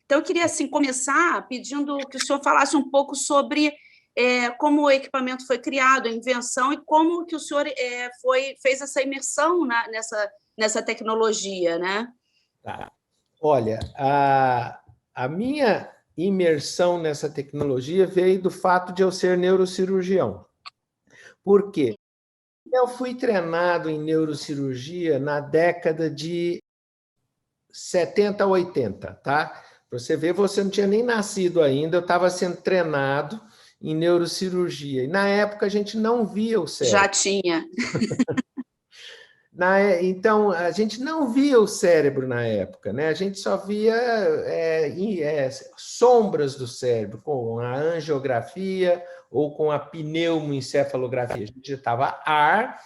Então, eu queria assim, começar pedindo que o senhor falasse um pouco sobre como o equipamento foi criado, a invenção, e como que o senhor fez essa imersão nessa tecnologia, né? Tá. Olha, a minha imersão nessa tecnologia veio do fato de eu ser neurocirurgião. Por quê? Eu fui treinado em neurocirurgia na década de 70, 80, tá? Pra você ver, você não tinha nem nascido ainda, eu estava sendo treinado em neurocirurgia. E na época a gente não via o Já cérebro. tinha. Então, a gente não via o cérebro na época, né? A gente só via sombras do cérebro, com a angiografia ou com a pneumoencefalografia. A gente injetava ar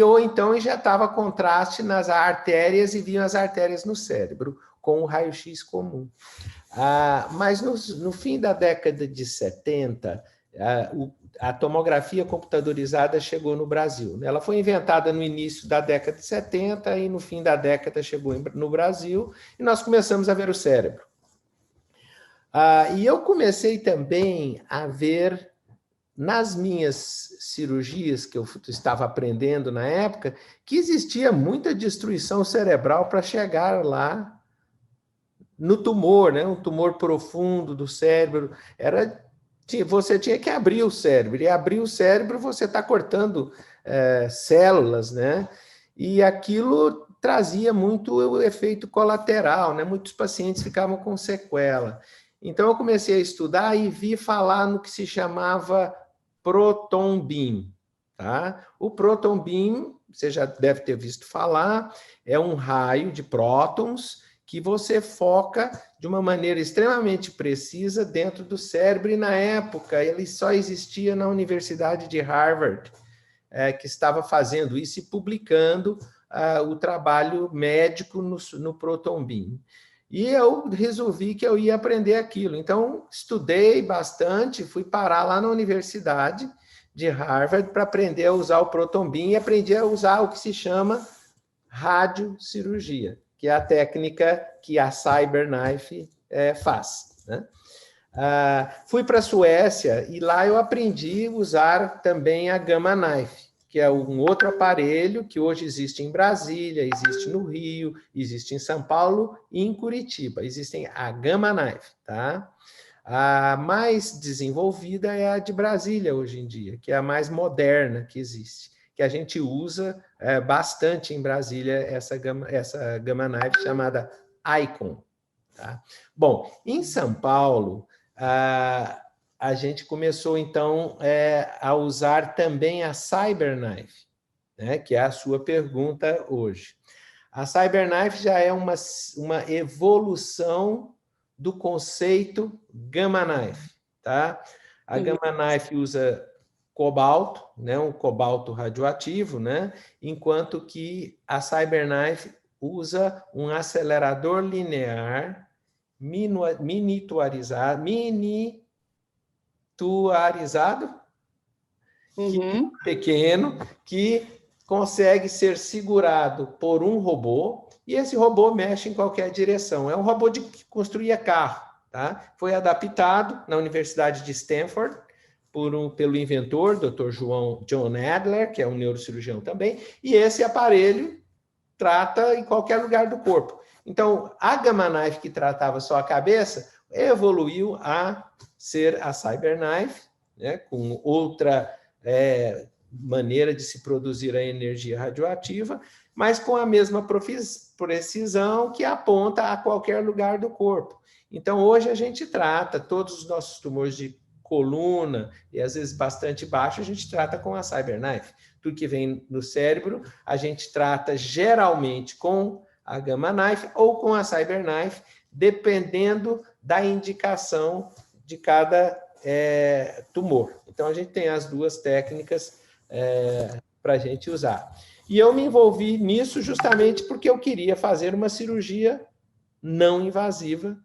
ou então injetava contraste nas artérias e viam as artérias no cérebro, com o raio-x comum. Mas no fim da década de 70, a tomografia computadorizada chegou no Brasil. Ela foi inventada no início da década de 70 e no fim da década chegou no Brasil e nós começamos a ver o cérebro. E eu comecei também a ver nas minhas cirurgias que eu estava aprendendo na época que existia muita destruição cerebral para chegar lá no tumor, né? Um tumor profundo do cérebro. Você tinha que abrir o cérebro, e abrir o cérebro você está cortando células, né? E aquilo trazia muito efeito colateral, né? Muitos pacientes ficavam com sequela. Então eu comecei a estudar e vi falar no que se chamava proton beam, tá? O proton beam, você já deve ter visto falar, é um raio de prótons que você foca de uma maneira extremamente precisa dentro do cérebro, e na época ele só existia na Universidade de Harvard, que estava fazendo isso e publicando o trabalho médico no proton beam. E eu resolvi que eu ia aprender aquilo. Então, estudei bastante, fui parar lá na Universidade de Harvard para aprender a usar o proton beam e aprendi a usar o que se chama radiocirurgia, que é a técnica que a CyberKnife faz, né? Fui para a Suécia e lá eu aprendi a usar também a Gamma Knife, que é um outro aparelho que hoje existe em Brasília, existe no Rio, existe em São Paulo e em Curitiba. Existem a Gamma Knife, tá? A mais desenvolvida é a de Brasília hoje em dia, que é a mais moderna que existe, que a gente usa bastante em Brasília, essa Gamma Knife chamada Icon. Tá? Bom, em São Paulo, a gente começou, então, a usar também a CyberKnife, né, que é a sua pergunta hoje. A CyberKnife já é uma evolução do conceito Gamma Knife. Tá? A Gamma Knife usa cobalto, né, um cobalto radioativo, né, enquanto que a CyberKnife usa um acelerador linear miniaturizado, pequeno, que consegue ser segurado por um robô, e esse robô mexe em qualquer direção. É um robô que construía carro, tá? Foi adaptado na Universidade de Stanford pelo inventor, Dr. John Adler, que é um neurocirurgião também, e esse aparelho trata em qualquer lugar do corpo. Então, a Gamma Knife, que tratava só a cabeça, evoluiu a ser a CyberKnife, né, com outra maneira de se produzir a energia radioativa, mas com a mesma precisão que aponta a qualquer lugar do corpo. Então, hoje a gente trata todos os nossos tumores de coluna, e às vezes bastante baixo, a gente trata com a CyberKnife. Tudo que vem no cérebro, a gente trata geralmente com a Gamma Knife ou com a CyberKnife, dependendo da indicação de cada tumor. Então, a gente tem as duas técnicas para a gente usar. E eu me envolvi nisso justamente porque eu queria fazer uma cirurgia não invasiva,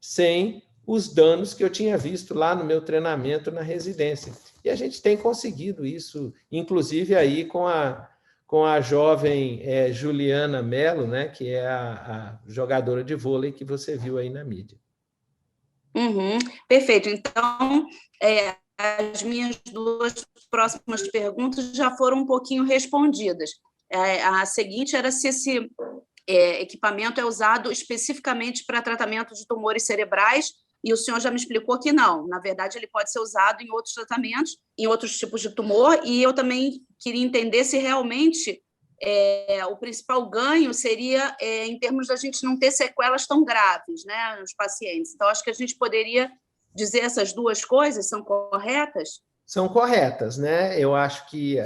sem os danos que eu tinha visto lá no meu treinamento na residência. E a gente tem conseguido isso, inclusive aí com a jovem Juliana Mello, né, que é a jogadora de vôlei que você viu aí na mídia. Uhum, perfeito. Então, as minhas duas próximas perguntas já foram um pouquinho respondidas. A seguinte era se esse equipamento é usado especificamente para tratamento de tumores cerebrais, e o senhor já me explicou que não. Na verdade, ele pode ser usado em outros tratamentos, em outros tipos de tumor, e eu também queria entender se realmente o principal ganho seria em termos da gente não ter sequelas tão graves, né, nos pacientes. Então, acho que a gente poderia dizer essas duas coisas, são corretas? São corretas, né? Eu acho que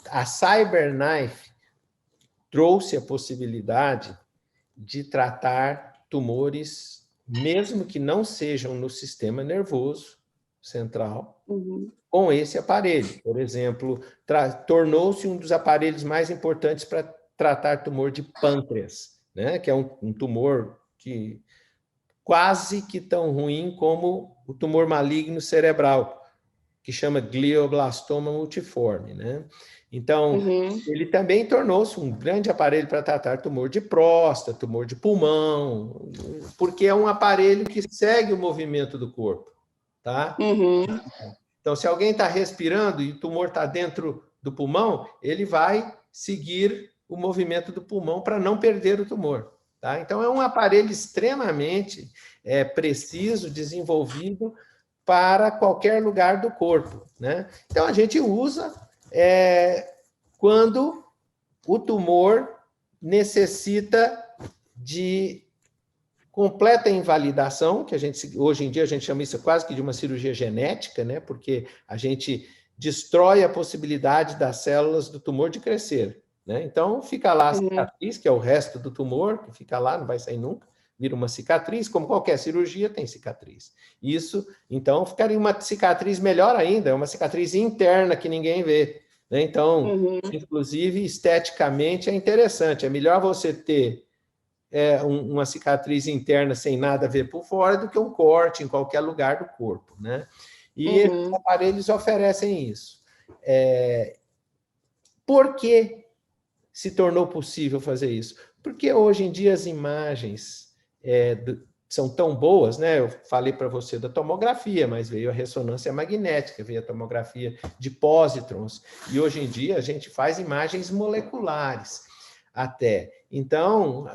a CyberKnife trouxe a possibilidade de tratar tumores, mesmo que não sejam no sistema nervoso central, com esse aparelho. Por exemplo, tornou-se um dos aparelhos mais importantes para tratar tumor de pâncreas, né? Que é um tumor que quase que tão ruim como o tumor maligno cerebral, que chama glioblastoma multiforme, né? Então, ele também tornou-se um grande aparelho para tratar tumor de próstata, tumor de pulmão, porque é um aparelho que segue o movimento do corpo, tá? Então, se alguém está respirando e o tumor está dentro do pulmão, ele vai seguir o movimento do pulmão para não perder o tumor, tá? Então, é um aparelho extremamente preciso, desenvolvido para qualquer lugar do corpo, né? Então, a gente usa quando o tumor necessita de completa invalidação, que hoje em dia a gente chama isso quase que de uma cirurgia genética, né? Porque a gente destrói a possibilidade das células do tumor de crescer, né? Então, fica lá a cicatriz, que é o resto do tumor, que fica lá, não vai sair nunca, vira uma cicatriz, como qualquer cirurgia tem cicatriz. Isso, então, ficaria uma cicatriz melhor ainda, uma cicatriz interna que ninguém vê, né? Então, inclusive, esteticamente é interessante, é melhor você ter uma cicatriz interna sem nada a ver por fora do que um corte em qualquer lugar do corpo, né? E esses aparelhos oferecem isso. Por que se tornou possível fazer isso? Porque hoje em dia as imagens são tão boas, né? Eu falei para você da tomografia, mas veio a ressonância magnética, veio a tomografia de pósitrons, e hoje em dia a gente faz imagens moleculares até. Então,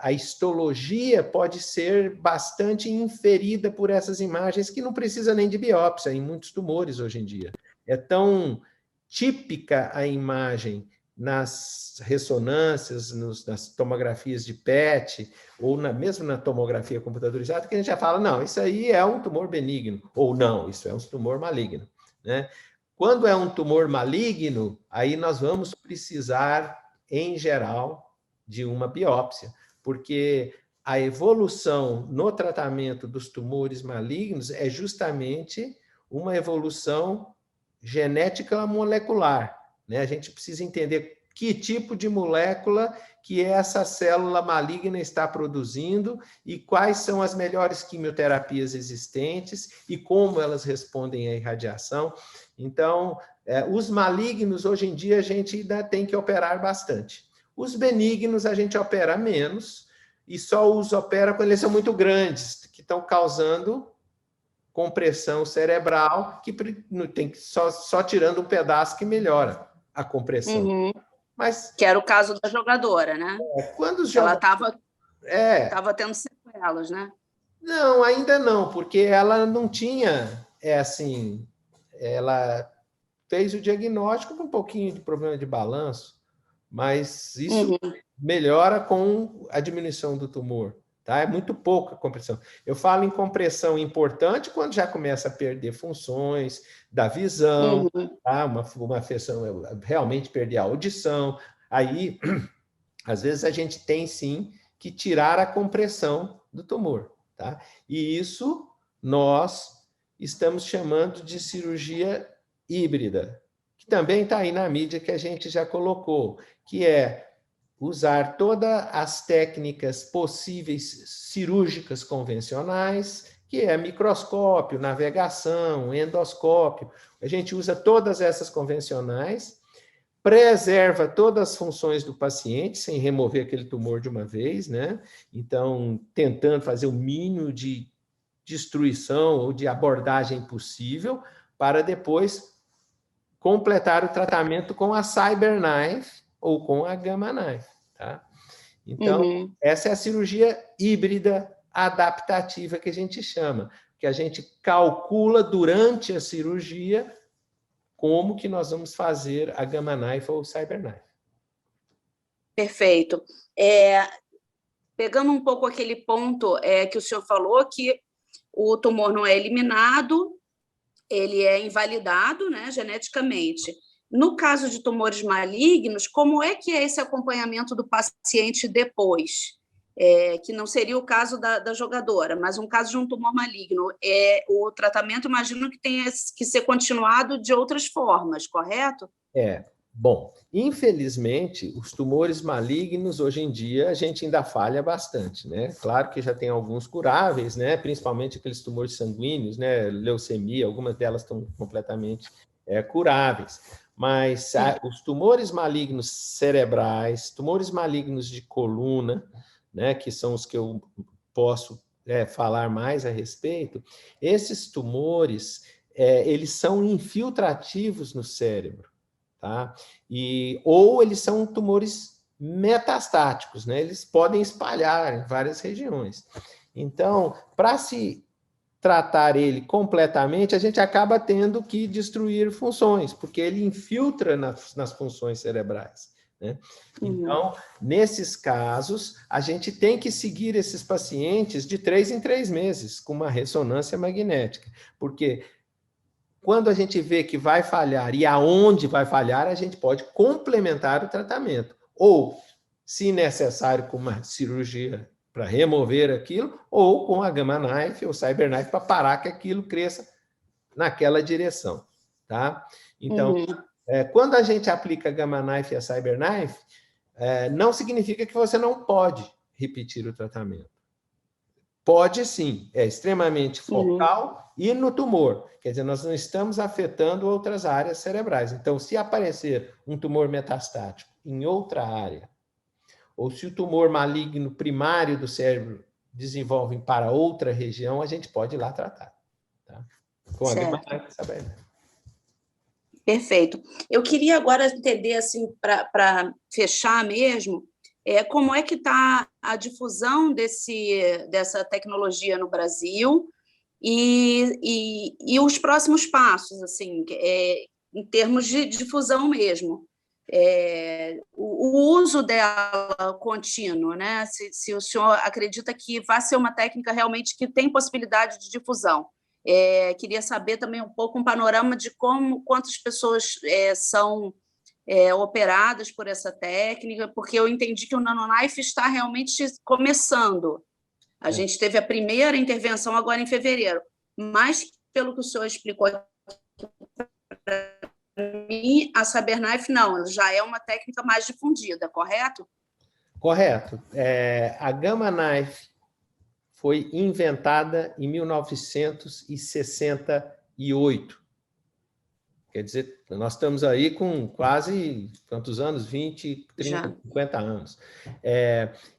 a histologia pode ser bastante inferida por essas imagens, que não precisa nem de biópsia, em muitos tumores hoje em dia. É tão típica a imagem nas ressonâncias, nas tomografias de PET, ou mesmo na tomografia computadorizada, que a gente já fala, não, isso aí é um tumor benigno, ou não, isso é um tumor maligno, né? Quando é um tumor maligno, aí nós vamos precisar, em geral, de uma biópsia, porque a evolução no tratamento dos tumores malignos é justamente uma evolução genética molecular, né? A gente precisa entender que tipo de molécula que essa célula maligna está produzindo e quais são as melhores quimioterapias existentes e como elas respondem à irradiação. Então, os malignos, hoje em dia, a gente ainda tem que operar bastante. Os benignos, a gente opera menos e só os opera quando eles são muito grandes, que estão causando compressão cerebral, que tem que só tirando um pedaço que melhora a compressão. Mas, que era o caso da jogadora, né? Quando os ela jogadores... estava tendo sequelas, né? Não, ainda não, porque ela não tinha, assim, ela fez o diagnóstico com um pouquinho de problema de balanço, mas isso melhora com a diminuição do tumor, tá? É muito pouca compressão. Eu falo em compressão importante quando já começa a perder funções da visão, tá? Uma afecção, realmente perder a audição. Aí, às vezes, a gente tem, sim, que tirar a compressão do tumor, tá? E isso nós estamos chamando de cirurgia híbrida, que também está aí na mídia, que a gente já colocou, que é usar todas as técnicas possíveis cirúrgicas convencionais, que é microscópio, navegação, endoscópio. A gente usa todas essas convencionais, preserva todas as funções do paciente, sem remover aquele tumor de uma vez, né? Então, tentando fazer o mínimo de destruição ou de abordagem possível, para depois completar o tratamento com a CyberKnife ou com a Gamma Knife. Tá? Então, essa é a cirurgia híbrida adaptativa que a gente chama, que a gente calcula durante a cirurgia como que nós vamos fazer a Gamma Knife ou o CyberKnife. Perfeito. Pegando um pouco aquele ponto que o senhor falou, que o tumor não é eliminado, ele é invalidado, né, geneticamente. No caso de tumores malignos, como é que é esse acompanhamento do paciente depois? Que não seria o caso da jogadora, mas um caso de um tumor maligno. O tratamento, imagino que tenha que ser continuado de outras formas, correto? Bom, infelizmente, os tumores malignos, hoje em dia, a gente ainda falha bastante, né? Claro que já tem alguns curáveis, né? Principalmente aqueles tumores sanguíneos, né? Leucemia, algumas delas estão completamente curáveis. Mas os tumores malignos cerebrais, tumores malignos de coluna, né? Que são os que eu posso falar mais a respeito, esses tumores, eles são infiltrativos no cérebro. Tá? Ou eles são tumores metastáticos, né? Eles podem espalhar em várias regiões. Então, para se tratar ele completamente, a gente acaba tendo que destruir funções, porque ele infiltra nas funções cerebrais. Né? Então, nesses casos, a gente tem que seguir esses pacientes de 3 em 3 meses, com uma ressonância magnética, porque quando a gente vê que vai falhar e aonde vai falhar, a gente pode complementar o tratamento. Ou, se necessário, com uma cirurgia para remover aquilo, ou com a Gamma Knife ou CyberKnife para parar que aquilo cresça naquela direção. Tá? Então, quando a gente aplica a Gamma Knife e a CyberKnife, não significa que você não pode repetir o tratamento. Pode sim, é extremamente focal e no tumor. Quer dizer, nós não estamos afetando outras áreas cerebrais. Então, se aparecer um tumor metastático em outra área, ou se o tumor maligno primário do cérebro desenvolve para outra região, a gente pode ir lá tratar. Tá? Com a Gamma Knife, sabe? Perfeito. Eu queria agora entender, assim, para fechar mesmo, como é que está a difusão dessa tecnologia no Brasil e os próximos passos, assim, em termos de difusão mesmo. O uso dela contínuo, né? Se o senhor acredita que vai ser uma técnica realmente que tem possibilidade de difusão. Queria saber também um pouco um panorama de quantas pessoas são operadas por essa técnica, porque eu entendi que o NanoKnife está realmente começando. A gente teve a primeira intervenção agora em fevereiro, mas, pelo que o senhor explicou para mim, a CyberKnife não, já é uma técnica mais difundida, correto? Correto. A Gamma Knife foi inventada em 1968. Quer dizer, nós estamos aí com quase, quantos anos? 20, 30, já. 50 anos.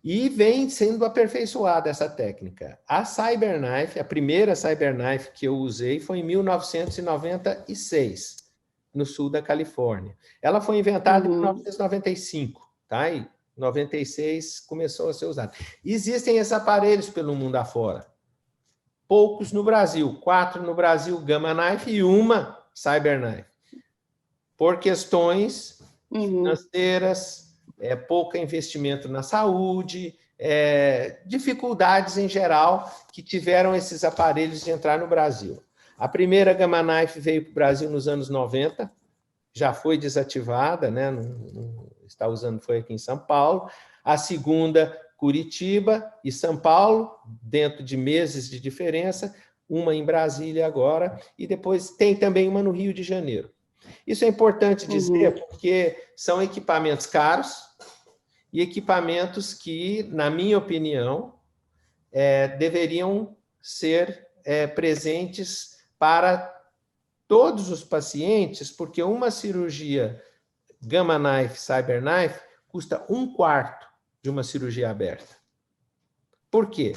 E vem sendo aperfeiçoada essa técnica. A CyberKnife, a primeira CyberKnife que eu usei foi em 1996, no sul da Califórnia. Ela foi inventada em 1995, tá? E 96 começou a ser usada. Existem esses aparelhos pelo mundo afora. Poucos no Brasil, 4 no Brasil, Gamma Knife e uma CyberKnife. Por questões financeiras, pouco investimento na saúde, dificuldades em geral que tiveram esses aparelhos de entrar no Brasil. A primeira Gamma Knife veio para o Brasil nos anos 90, já foi desativada, né? Não está usando, foi aqui em São Paulo. A segunda, Curitiba e São Paulo, dentro de meses de diferença, uma em Brasília agora, e depois tem também uma no Rio de Janeiro. Isso é importante dizer porque são equipamentos caros e equipamentos que, na minha opinião, deveriam ser presentes para todos os pacientes, porque uma cirurgia Gamma Knife, CyberKnife, custa 1/4 de uma cirurgia aberta. Por quê?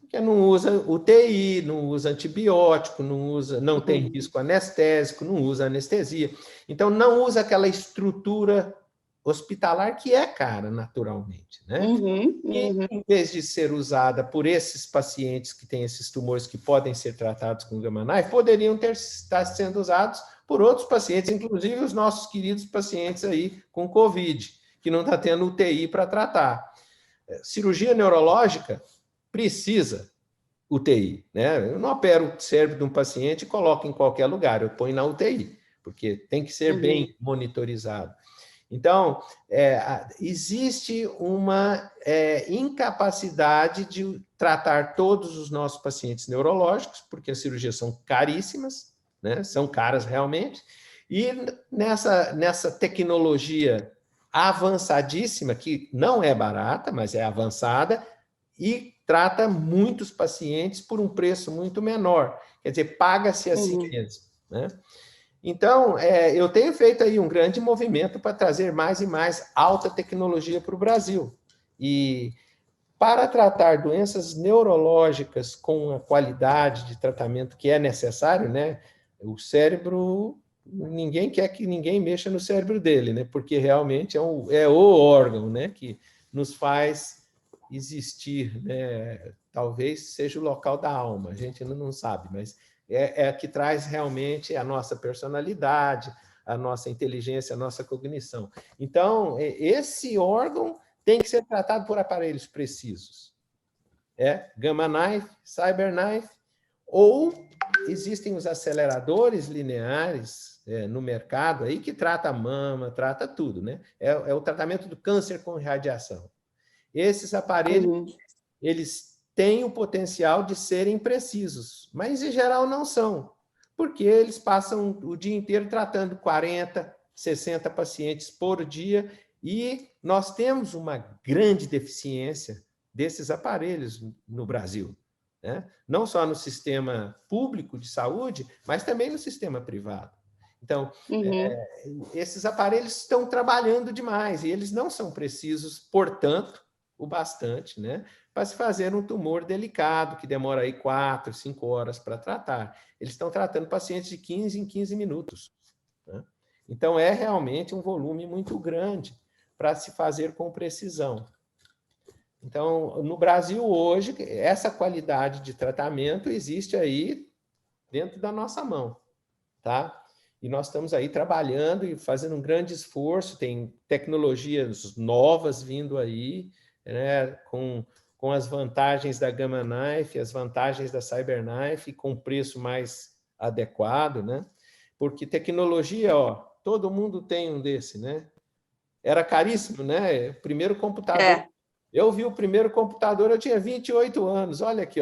Porque não usa UTI, não usa antibiótico, não tem risco anestésico, não usa anestesia. Então, não usa aquela estrutura hospitalar que é cara, naturalmente, né? E, em vez de ser usada por esses pacientes que têm esses tumores que podem ser tratados com Gamma Knife, poderiam estar sendo usados por outros pacientes, inclusive os nossos queridos pacientes aí com Covid, que não está tendo UTI para tratar. Cirurgia neurológica precisa UTI, né? Eu não opero o cérebro de um paciente e coloco em qualquer lugar, eu ponho na UTI, porque tem que ser bem monitorizado. Então, existe uma incapacidade de tratar todos os nossos pacientes neurológicos, porque as cirurgias são caríssimas, né? São caras realmente, e nessa tecnologia avançadíssima, que não é barata, mas é avançada, e trata muitos pacientes por um preço muito menor. Quer dizer, paga-se assim mesmo, né? Então, eu tenho feito aí um grande movimento para trazer mais e mais alta tecnologia para o Brasil. E para tratar doenças neurológicas com a qualidade de tratamento que é necessário, né? O cérebro, ninguém quer que ninguém mexa no cérebro dele, né? Porque realmente é o órgão, né? Que nos faz existir, né? Talvez seja o local da alma, a gente ainda não sabe, mas é que traz realmente a nossa personalidade, a nossa inteligência, a nossa cognição. Então, esse órgão tem que ser tratado por aparelhos precisos. Gamma Knife, Cyber Knife, ou existem os aceleradores lineares no mercado aí que trata a mama, trata tudo, né? É o tratamento do câncer com radiação. Esses aparelhos, eles têm o potencial de serem precisos, mas em geral não são, porque eles passam o dia inteiro tratando 40, 60 pacientes por dia, e nós temos uma grande deficiência desses aparelhos no Brasil, né? Não só no sistema público de saúde, mas também no sistema privado. Então, esses aparelhos estão trabalhando demais e eles não são precisos, portanto, o bastante, né, para se fazer um tumor delicado, que demora aí 4, 5 horas para tratar. Eles estão tratando pacientes de 15 em 15 minutos. Né? Então, é realmente um volume muito grande para se fazer com precisão. Então, no Brasil, hoje, essa qualidade de tratamento existe aí dentro da nossa mão, tá? E nós estamos aí trabalhando e fazendo um grande esforço, tem tecnologias novas vindo aí, né, com as vantagens da Gamma Knife, as vantagens da Cyber Knife, com preço mais adequado, né? Porque tecnologia, todo mundo tem um desse, né? Era caríssimo, né? Primeiro computador. Eu vi o primeiro computador, eu tinha 28 anos. Olha aqui,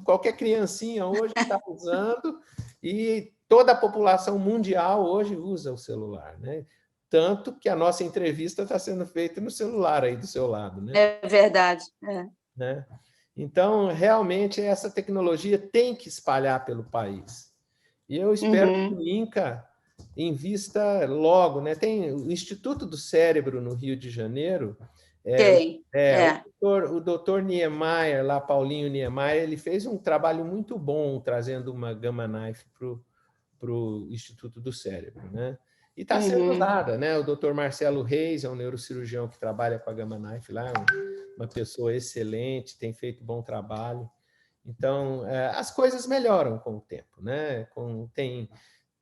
qualquer criancinha hoje está usando, e toda a população mundial hoje usa o celular, né? Tanto que a nossa entrevista está sendo feita no celular aí do seu lado, né? É verdade. Né? Então, realmente, essa tecnologia tem que espalhar pelo país. E eu espero que o INCA invista logo, né? Tem o Instituto do Cérebro no Rio de Janeiro. O doutor Niemeyer, lá, Paulinho Niemeyer, ele fez um trabalho muito bom trazendo uma Gamma Knife para o Instituto do Cérebro, né? E está sendo usada, né? O doutor Marcelo Reis é um neurocirurgião que trabalha com a Gamma Knife lá, uma pessoa excelente, tem feito bom trabalho. Então, as coisas melhoram com o tempo, né?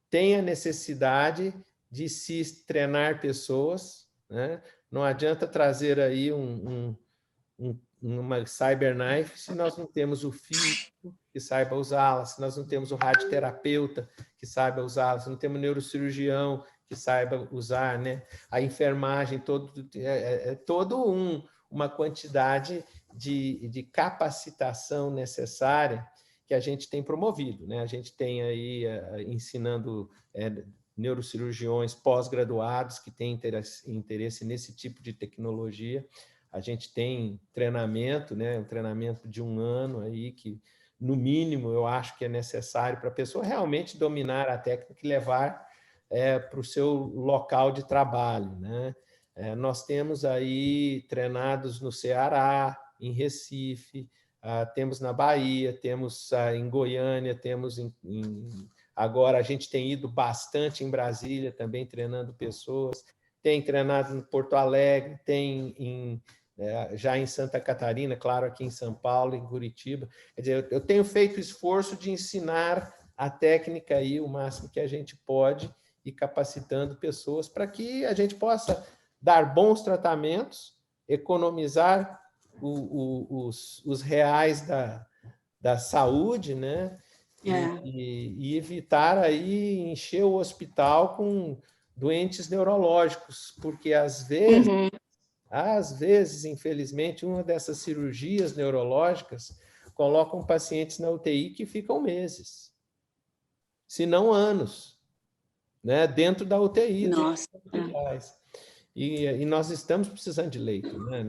Tem a necessidade de se treinar pessoas, né? Não adianta trazer aí uma Cyber Knife se nós não temos o físico que saiba usá-la, se nós não temos o radioterapeuta que saiba usá-la, se não temos o neurocirurgião que saiba usar, né? A enfermagem, uma quantidade de capacitação necessária que a gente tem promovido, né? A gente tem aí ensinando neurocirurgiões pós-graduados que têm interesse nesse tipo de tecnologia. A gente tem treinamento, né? Um treinamento de 1 ano aí que, no mínimo, eu acho que é necessário para a pessoa realmente dominar a técnica e levar para o seu local de trabalho, né? Nós temos aí treinados no Ceará, em Recife, temos na Bahia, temos em Goiânia, temos agora a gente tem ido bastante em Brasília também treinando pessoas, tem treinado em Porto Alegre, tem já em Santa Catarina, claro, aqui em São Paulo, em Curitiba. Quer dizer, eu tenho feito esforço de ensinar a técnica aí o máximo que a gente pode e capacitando pessoas para que a gente possa dar bons tratamentos, economizar os reais da saúde, né? E evitar aí encher o hospital com doentes neurológicos, porque às vezes, infelizmente, uma dessas cirurgias neurológicas colocam pacientes na UTI que ficam meses, se não anos, né? Dentro da UTI. Nossa. E nós estamos precisando de leito, né?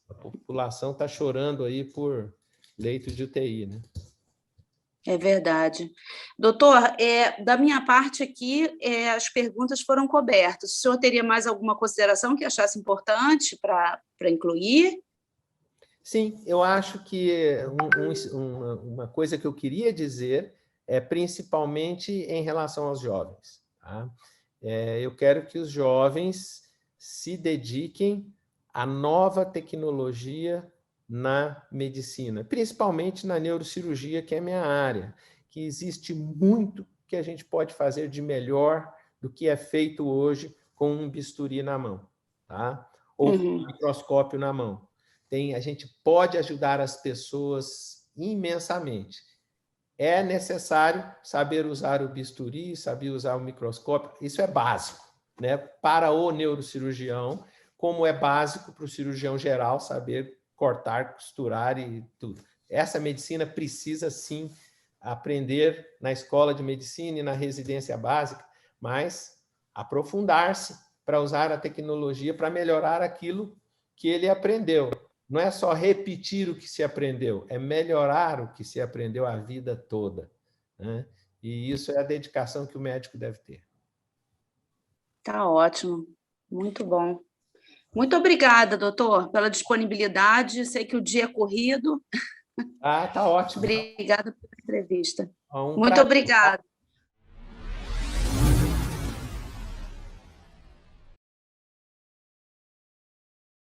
A população está chorando aí por leitos de UTI, né? É verdade. Doutor, da minha parte aqui, as perguntas foram cobertas. O senhor teria mais alguma consideração que achasse importante para incluir? Sim, eu acho que uma coisa que eu queria dizer é principalmente em relação aos jovens. Tá? Eu quero que os jovens se dediquem à nova tecnologia na medicina, principalmente na neurocirurgia, que é a minha área, que existe muito que a gente pode fazer de melhor do que é feito hoje com um bisturi na mão, tá? Ou com um microscópio na mão. A gente pode ajudar as pessoas imensamente. É necessário saber usar o bisturi, saber usar o microscópio, isso é básico, né? Para o neurocirurgião, como é básico para o cirurgião geral saber cortar, costurar e tudo. Essa medicina precisa, sim, aprender na escola de medicina e na residência básica, mas aprofundar-se para usar a tecnologia para melhorar aquilo que ele aprendeu. Não é só repetir o que se aprendeu, é melhorar o que se aprendeu a vida toda, né? E isso é a dedicação que o médico deve ter. Tá ótimo, muito bom. Muito obrigada, doutor, pela disponibilidade. Sei que o dia é corrido. Tá ótimo. Obrigada pela entrevista. Muito obrigada.